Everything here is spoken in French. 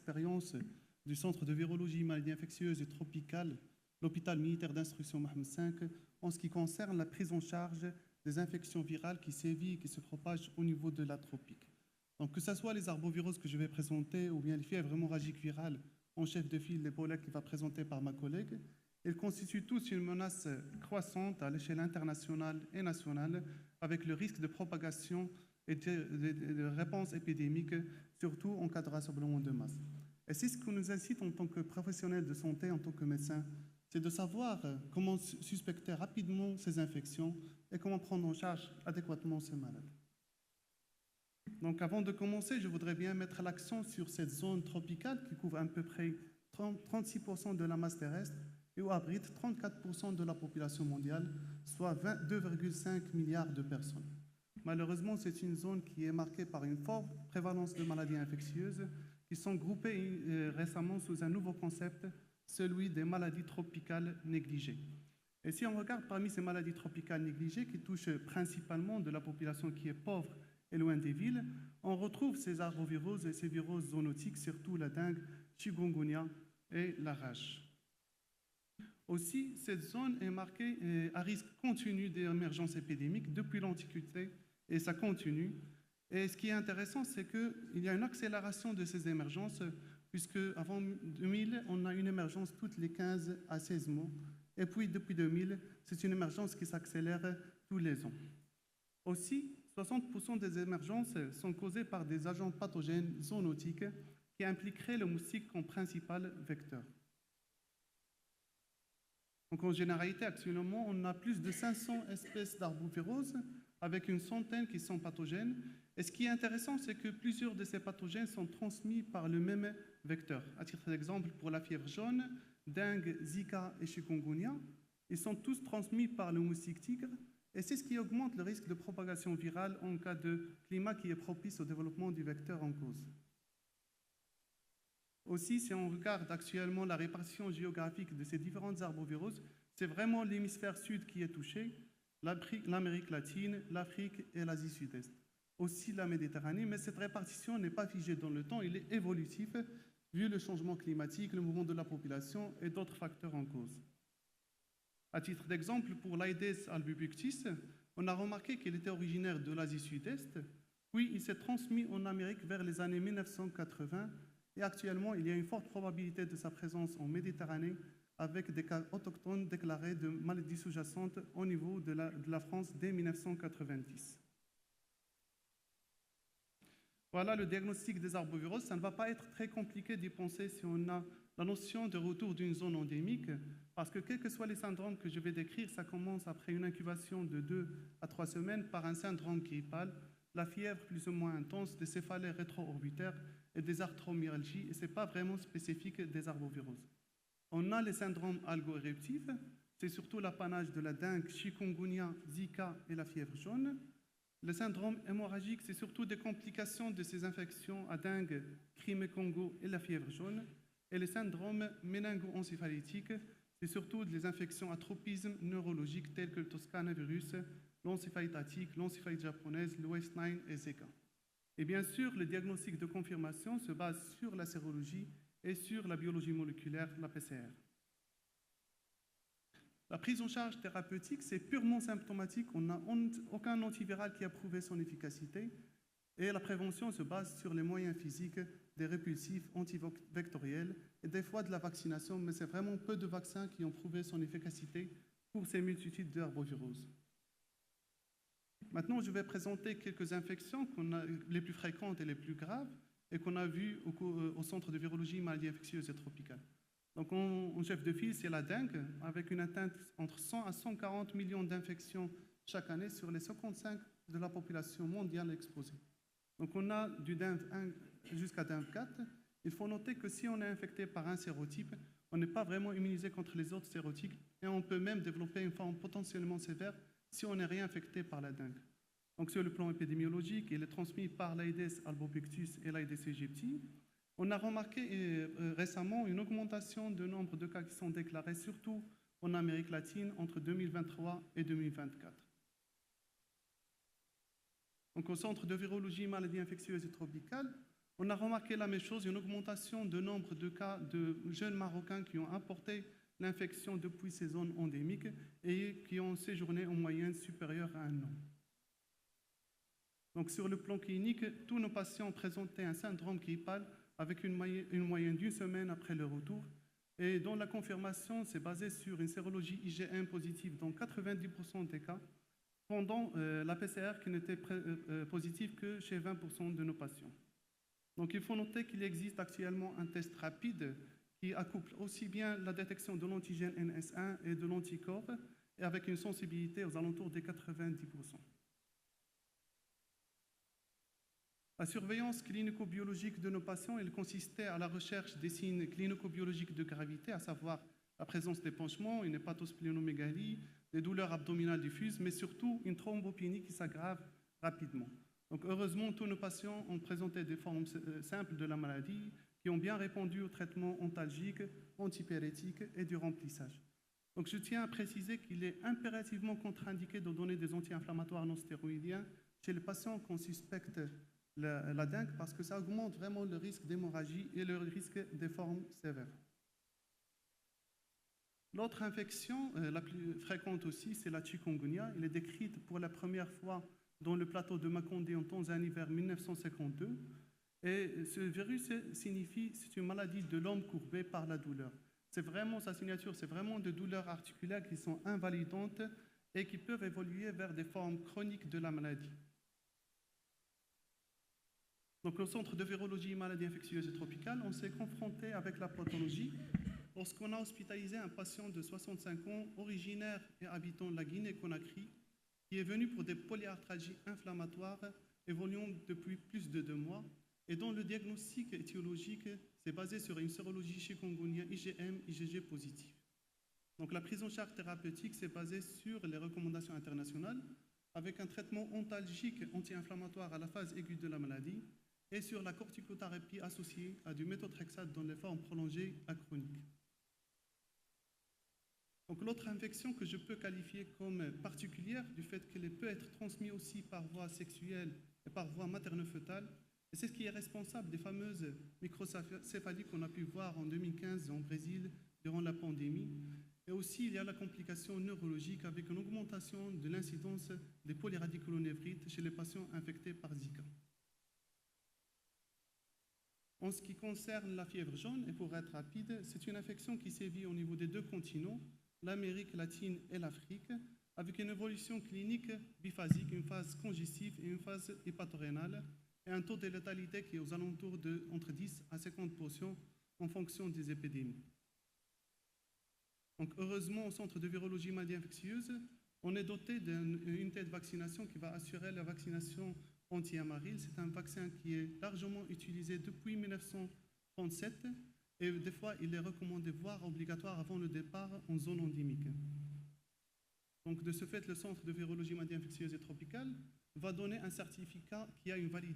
expérience du Centre de virologie, maladies infectieuses et tropicales, l'hôpital militaire d'instruction Mohamed V, en ce qui concerne la prise en charge des infections virales qui sévissent et qui se propagent au niveau de la tropique. Donc, que ce soit les arboviroses que je vais présenter ou bien les fièvres hémorragiques virales en chef de file, l'Ebola qui va présenter par ma collègue, ils constituent tous une menace croissante à l'échelle internationale et nationale, avec le risque de propagation et de réponse épidémique, surtout en cas de rassemblement de masse. Et c'est ce qui nous incite en tant que professionnels de santé, en tant que médecins, c'est de savoir comment suspecter rapidement ces infections et comment prendre en charge adéquatement ces malades. Donc avant de commencer, je voudrais bien mettre l'accent sur cette zone tropicale qui couvre à peu près 36% de la masse terrestre et où abrite 34% de la population mondiale, soit 2,5 milliards de personnes. Malheureusement, c'est une zone qui est marquée par une forte prévalence de maladies infectieuses qui sont groupées récemment sous un nouveau concept, celui des maladies tropicales négligées. Et si on regarde parmi ces maladies tropicales négligées qui touchent principalement de la population qui est pauvre et loin des villes, on retrouve ces arboviroses et ces viroses zoonotiques, surtout la dengue, chikungunya et la rage. Aussi, cette zone est marquée à risque continu d'émergence épidémique depuis l'Antiquité et ça continue. Et ce qui est intéressant, c'est qu'il y a une accélération de ces émergences, puisque avant 2000, on a une émergence toutes les 15 à 16 mois. Et puis, depuis 2000, c'est une émergence qui s'accélère tous les ans. Aussi, 60% des émergences sont causées par des agents pathogènes zoonotiques qui impliqueraient le moustique comme principal vecteur. Donc, en généralité, actuellement, on a plus de 500 espèces d'arboviroses, avec une centaine qui sont pathogènes. Et ce qui est intéressant, c'est que plusieurs de ces pathogènes sont transmis par le même vecteur. À titre d'exemple, pour la fièvre jaune, dengue, Zika et chikungunya, ils sont tous transmis par le moustique tigre. Et c'est ce qui augmente le risque de propagation virale en cas de climat qui est propice au développement du vecteur en cause. Aussi, si on regarde actuellement la répartition géographique de ces différentes arboviroses, c'est vraiment l'hémisphère sud qui est touché, l'Amérique latine, l'Afrique et l'Asie sud-est. Aussi la Méditerranée, mais cette répartition n'est pas figée dans le temps, il est évolutif, vu le changement climatique, le mouvement de la population et d'autres facteurs en cause. À titre d'exemple, pour l'Aedes albopictus, on a remarqué qu'il était originaire de l'Asie sud-est, puis il s'est transmis en Amérique vers les années 1980, et actuellement, il y a une forte probabilité de sa présence en Méditerranée, avec des cas autochtones déclarés de maladies sous-jacentes au niveau de la France dès 1990. Voilà le diagnostic des arboviroses. Ça ne va pas être très compliqué d'y penser si on a la notion de retour d'une zone endémique, parce que quels que soient les syndromes que je vais décrire, ça commence après une incubation de 2 à 3 semaines par un syndrome qui est pâle, la fièvre plus ou moins intense, des céphalées rétro-orbitaires et des arthromyalgies, et ce n'est pas vraiment spécifique des arboviroses. On a les syndromes algo-éruptifs, c'est surtout l'apanage de la dengue, chikungunya, Zika et la fièvre jaune. Le syndrome hémorragique, c'est surtout des complications de ces infections à dengue, Crimée-Congo et la fièvre jaune. Et le syndrome méningo-encéphalétique, c'est surtout des infections à tropisme neurologique telles que le toscanavirus, l'encéphalite attique, l'encéphalite japonaise, le West Nile et Zika. Et bien sûr, le diagnostic de confirmation se base sur la sérologie et sur la biologie moléculaire, la PCR. La prise en charge thérapeutique, c'est purement symptomatique. On n'a aucun antiviral qui a prouvé son efficacité. Et la prévention se base sur les moyens physiques, des répulsifs antivectoriels et des fois de la vaccination, mais c'est vraiment peu de vaccins qui ont prouvé son efficacité pour ces multitudes d'arboviroses. Maintenant, je vais présenter quelques infections les plus fréquentes et les plus graves et qu'on a vues au Centre de virologie, maladies infectieuses et tropicales. Donc, en chef de file, c'est la dengue, avec une atteinte entre 100 à 140 millions d'infections chaque année sur les 55 de la population mondiale exposée. Donc, on a du DINV 1 jusqu'à DINV 4. Il faut noter que si on est infecté par un sérotype, on n'est pas vraiment immunisé contre les autres sérotypes et on peut même développer une forme potentiellement sévère si on est réinfecté par la dengue. Donc, sur le plan épidémiologique, il est transmis par l'Aedes albopictus et l'Aedes aegypti. On a remarqué récemment une augmentation du nombre de cas qui sont déclarés, surtout en Amérique latine, entre 2023 et 2024. Donc, au Centre de virologie, maladies infectieuses et tropicales, On a remarqué la même chose, une augmentation de nombre de cas de jeunes Marocains qui ont apporté l'infection depuis ces zones endémiques et qui ont séjourné en moyenne supérieure à 1 an. Donc, sur le plan clinique, tous nos patients présentaient un syndrome grippal avec une moyenne d'1 semaine après le retour, et dont la confirmation s'est basée sur une sérologie IgM positive dans 90% des cas, pendant la PCR qui n'était positive que chez 20% de nos patients. Donc, il faut noter qu'il existe actuellement un test rapide qui accouple aussi bien la détection de l'antigène NS1 et de l'anticorps, et avec une sensibilité aux alentours des 90%. La surveillance clinico-biologique de nos patients, elle consistait à la recherche des signes clinico-biologiques de gravité, à savoir la présence d'épanchements, une hépatosplénomégalie, des douleurs abdominales diffuses, mais surtout une thrombopénie qui s'aggrave rapidement. Donc heureusement, tous nos patients ont présenté des formes simples de la maladie qui ont bien répondu aux traitements antalgiques, antipyrétiques et du remplissage. Donc je tiens à préciser qu'il est impérativement contre-indiqué de donner des anti-inflammatoires non stéroïdiens chez les patients qu'on suspecte la dengue, parce que ça augmente vraiment le risque d'hémorragie et le risque des formes sévères. L'autre infection, la plus fréquente aussi, c'est la chikungunya. Elle est décrite pour la première fois dans le plateau de Makondé en Tanzanie vers 1952. Et ce virus signifie, c'est une maladie de l'homme courbé par la douleur. C'est vraiment sa signature, c'est vraiment des douleurs articulaires qui sont invalidantes et qui peuvent évoluer vers des formes chroniques de la maladie. Donc, au Centre de virologie et maladies infectieuses et tropicales, on s'est confronté avec la pathologie lorsqu'on a hospitalisé un patient de 65 ans, originaire et habitant de la Guinée-Conakry, qui est venu pour des polyarthralgies inflammatoires évoluant depuis plus de 2 mois et dont le diagnostic étiologique s'est basé sur une sérologie chikungunya IgM, IgG positive. Donc, la prise en charge thérapeutique s'est basée sur les recommandations internationales avec un traitement antalgique anti-inflammatoire à la phase aiguë de la maladie et sur la corticothérapie associée à du méthotrexate dans les formes prolongées à chroniques. Donc, l'autre infection que je peux qualifier comme particulière du fait qu'elle peut être transmise aussi par voie sexuelle et par voie materno-fœtale, et c'est ce qui est responsable des fameuses microcéphalies qu'on a pu voir en 2015 en Brésil durant la pandémie. Et aussi, il y a la complication neurologique avec une augmentation de l'incidence des polyradiculonévrites chez les patients infectés par Zika. En ce qui concerne la fièvre jaune, et pour être rapide, c'est une infection qui sévit au niveau des 2 continents, l'Amérique latine et l'Afrique, avec une évolution clinique biphasique, une phase congestive et une phase hépatorénale, et un taux de létalité qui est aux alentours de entre 10 à 50% en fonction des épidémies. Donc, heureusement, au Centre de virologie et maladies infectieuses, on est doté d'une unité de vaccination qui va assurer la vaccination anti-amaril. C'est un vaccin qui est largement utilisé depuis 1937 et des fois, il est recommandé, voire obligatoire avant le départ en zone endémique. Donc, de ce fait, le Centre de virologie, maladies infectieuses et tropicales va donner un certificat qui a une validité